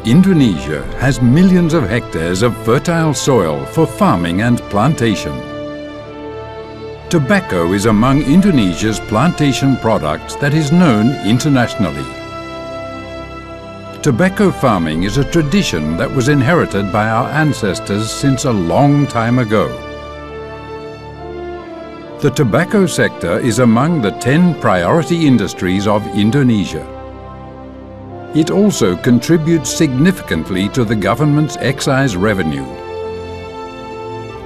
Indonesia has millions of hectares of fertile soil for farming and plantation. Tobacco is among Indonesia's plantation products that is known internationally. Tobacco farming is a tradition that was inherited by our ancestors since a long time ago. The tobacco sector is among the 10 priority industries of Indonesia. It also contributes significantly to the government's excise revenue.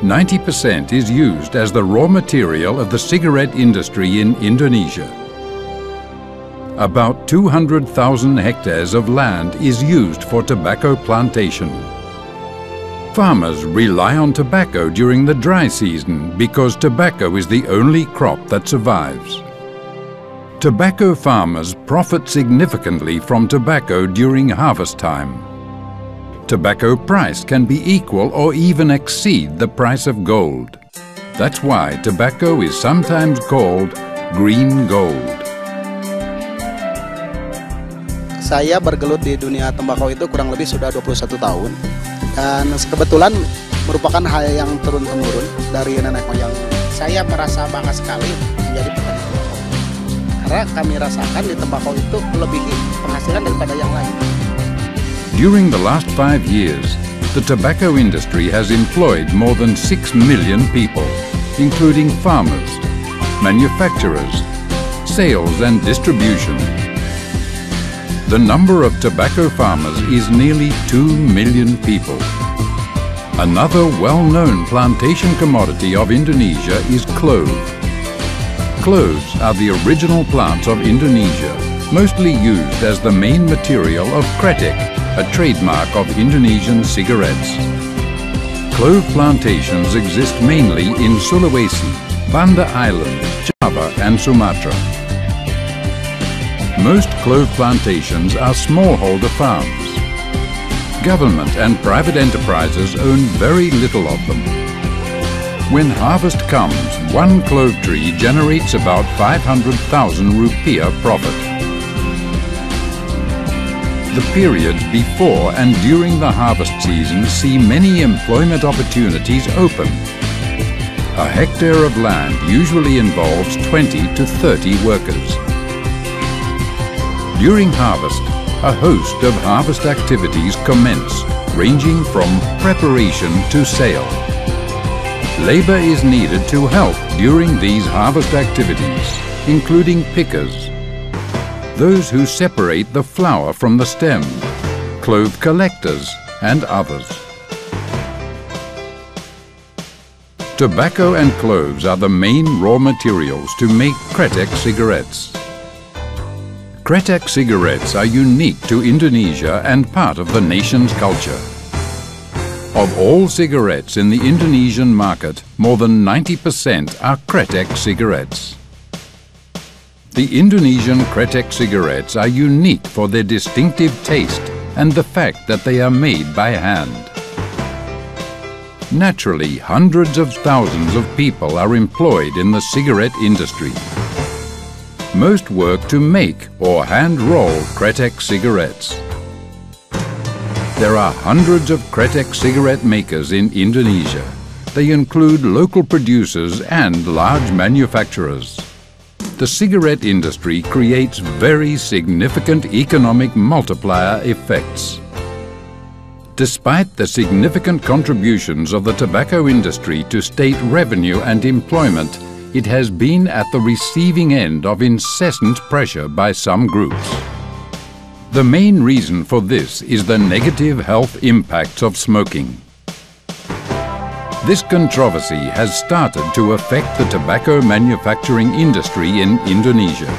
90% is used as the raw material of the cigarette industry in Indonesia. About 200,000 hectares of land is used for tobacco plantation. Farmers rely on tobacco during the dry season because tobacco is the only crop that survives. Tobacco farmers profit significantly from tobacco during harvest time. Tobacco price can be equal or even exceed the price of gold. That's why tobacco is sometimes called green gold. Saya bergelut di dunia tembakau itu kurang lebih sudah 21 tahun. Dan kebetulan merupakan hal yang turun-temurun dari nenek moyang. Saya merasa bangga sekali menjadi petani tembakau. Karena kami rasakan di tembakau itu melebihi penghasilan daripada yang lain. During the last 5 years, the tobacco industry has employed more than 6 million people, including farmers, manufacturers, sales and distribution. The number of tobacco farmers is nearly 2 million people. Another well-known plantation commodity of Indonesia is clove. Cloves are the original plants of Indonesia, mostly used as the main material of kretek, a trademark of Indonesian cigarettes. Clove plantations exist mainly in Sulawesi, Banda Island, Java and Sumatra. Most clove plantations are smallholder farms. Government and private enterprises own very little of them. When harvest comes, one clove tree generates about 500,000 rupiah profit. The periods before and during the harvest season see many employment opportunities open. A hectare of land usually involves 20 to 30 workers. During harvest, a host of harvest activities commence, ranging from preparation to sale. Labor is needed to help during these harvest activities, including pickers, those who separate the flower from the stem, clove collectors, and others. Tobacco and cloves are the main raw materials to make kretek cigarettes. Kretek cigarettes are unique to Indonesia and part of the nation's culture. Of all cigarettes in the Indonesian market, more than 90% are kretek cigarettes. The Indonesian kretek cigarettes are unique for their distinctive taste and the fact that they are made by hand. Naturally, hundreds of thousands of people are employed in the cigarette industry. Most work to make or hand-roll kretek cigarettes. There are hundreds of kretek cigarette makers in Indonesia. They include local producers and large manufacturers. The cigarette industry creates very significant economic multiplier effects. Despite the significant contributions of the tobacco industry to state revenue and employment, it has been at the receiving end of incessant pressure by some groups. The main reason for this is the negative health impacts of smoking. This controversy has started to affect the tobacco manufacturing industry in Indonesia.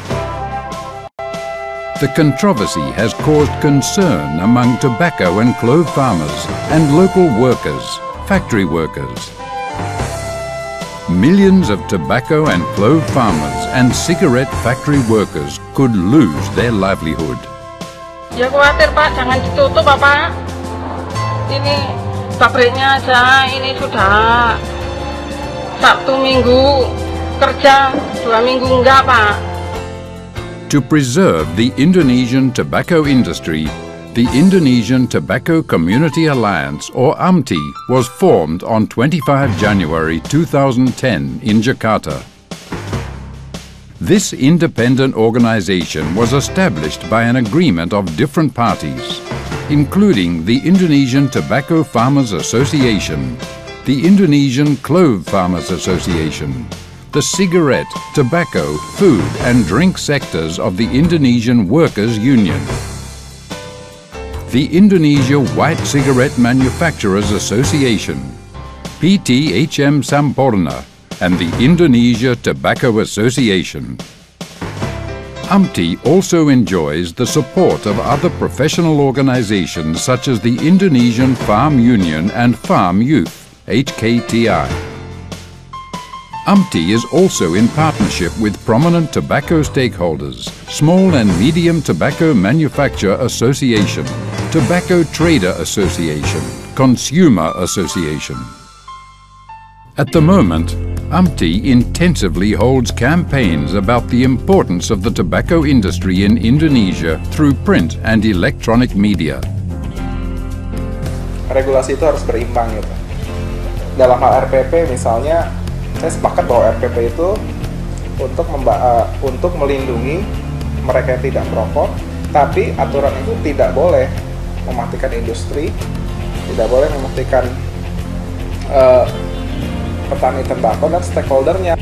The controversy has caused concern among tobacco and clove farmers and local workers, factory workers. Millions of tobacco and clove farmers and cigarette factory workers could lose their livelihood. Ya khawatir Pak, jangan ditutup Pak. Ini pabriknya aja, ini sudah Sabtu Minggu kerja, 2 minggu enggak Pak. To preserve the Indonesian tobacco industry, the Indonesian Tobacco Community Alliance, or UMTI, was formed on 25 January 2010 in Jakarta. This independent organization was established by an agreement of different parties, including the Indonesian Tobacco Farmers Association, the Indonesian Clove Farmers Association, the cigarette, tobacco, food and drink sectors of the Indonesian Workers' Union, the Indonesia White Cigarette Manufacturers Association, PTHM Sampurna, and the Indonesia Tobacco Association. UMTI also enjoys the support of other professional organizations such as the Indonesian Farm Union and Farm Youth, HKTI. UMTI is also in partnership with prominent tobacco stakeholders, Small and Medium Tobacco Manufacturer Association, Tobacco Trader Association, Consumer Association. At the moment, UMTI intensively holds campaigns about the importance of the tobacco industry in Indonesia through print and electronic media. Regulasi itu harus berimbang gitu. Dalam hal RPP misalnya, saya sepakat bahwa RPP itu untuk melindungi mereka yang tidak merokok, tapi aturan itu tidak boleh mematikan industri, tidak boleh mematikan petani tembakau dan stakeholdernya.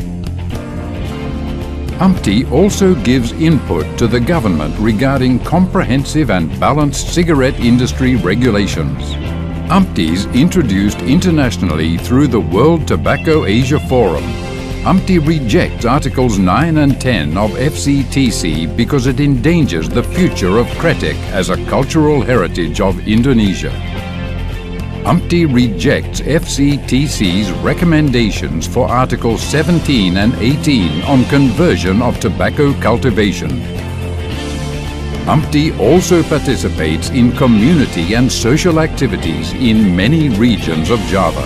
UMTI also gives input to the government regarding comprehensive and balanced cigarette industry regulations. UMTI is introduced internationally through the World Tobacco Asia Forum. UMTI rejects Articles 9 and 10 of FCTC because it endangers the future of kretek as a cultural heritage of Indonesia. UMTI rejects FCTC's recommendations for Articles 17 and 18 on conversion of tobacco cultivation. UMTI also participates in community and social activities in many regions of Java.